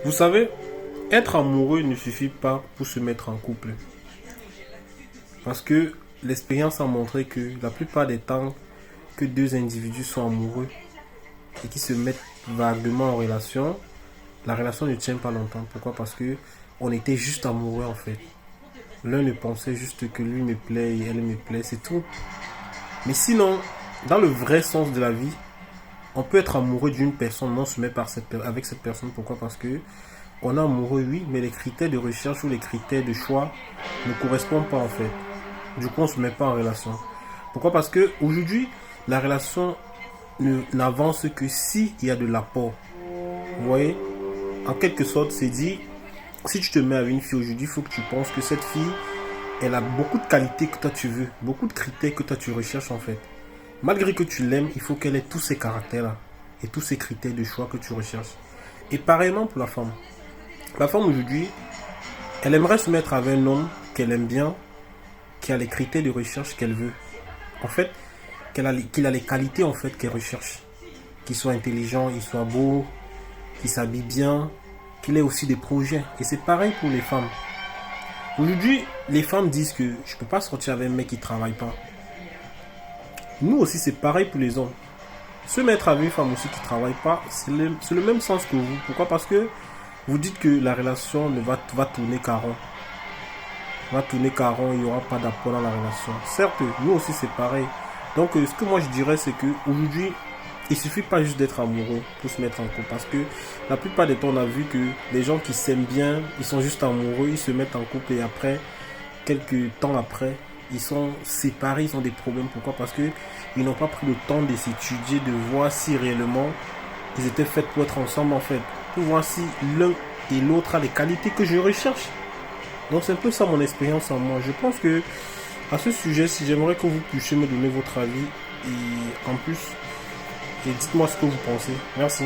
Vous savez, être amoureux ne suffit pas pour se mettre en couple. Parce que l'expérience a montré que la plupart des temps que deux individus sont amoureux et qui se mettent vaguement en relation, la relation ne tient pas longtemps. Pourquoi? Parce que on était juste amoureux en fait. L'un ne pensait juste que lui me plaît et elle me plaît, c'est tout. Mais sinon, dans le vrai sens de la vie, on peut être amoureux d'une personne, mais on se met avec cette personne. Pourquoi? Parce que on est amoureux, oui, mais les critères de recherche ou les critères de choix ne correspondent pas en fait. Du coup, on ne se met pas en relation. Pourquoi? Parce que aujourd'hui, la relation n'avance que s'il y a de l'apport. Vous voyez? En quelque sorte, c'est dit, si tu te mets avec une fille aujourd'hui, il faut que tu penses que cette fille, elle a beaucoup de qualités que toi tu veux, beaucoup de critères que toi tu recherches en fait. Malgré que tu l'aimes, il faut qu'elle ait tous ces caractères-là et tous ces critères de choix que tu recherches. Et pareillement pour la femme. La femme aujourd'hui, elle aimerait se mettre avec un homme qu'elle aime bien, qui a les critères de recherche qu'elle veut. En fait, qu'il a les qualités en fait qu'elle recherche. Qu'il soit intelligent, qu'il soit beau, qu'il s'habille bien, qu'il ait aussi des projets. Et c'est pareil pour les femmes. Aujourd'hui, les femmes disent que je ne peux pas sortir avec un mec qui ne travaille pas. Nous aussi, c'est pareil pour les hommes. Se mettre avec une femme aussi qui ne travaille pas, c'est le même sens que vous. Pourquoi? Parce que vous dites que la relation va tourner qu'à rond. Va tourner qu'à rond, il n'y aura pas d'apport dans la relation. Certes, nous aussi c'est pareil. Donc ce que moi je dirais, c'est que aujourd'hui, il suffit pas juste d'être amoureux pour se mettre en couple. Parce que la plupart des temps, on a vu que les gens qui s'aiment bien, ils sont juste amoureux, ils se mettent en couple et après, quelques temps après, ils sont séparés, ils ont des problèmes. Pourquoi? Parce que ils n'ont pas pris le temps de s'étudier, de voir si réellement ils étaient faits pour être ensemble en fait. Pour voir si l'un et l'autre a les qualités que je recherche. Donc c'est un peu ça mon expérience en moi. Je pense que à ce sujet, si j'aimerais que vous puissiez me donner votre avis et en plus, et dites-moi ce que vous pensez. Merci.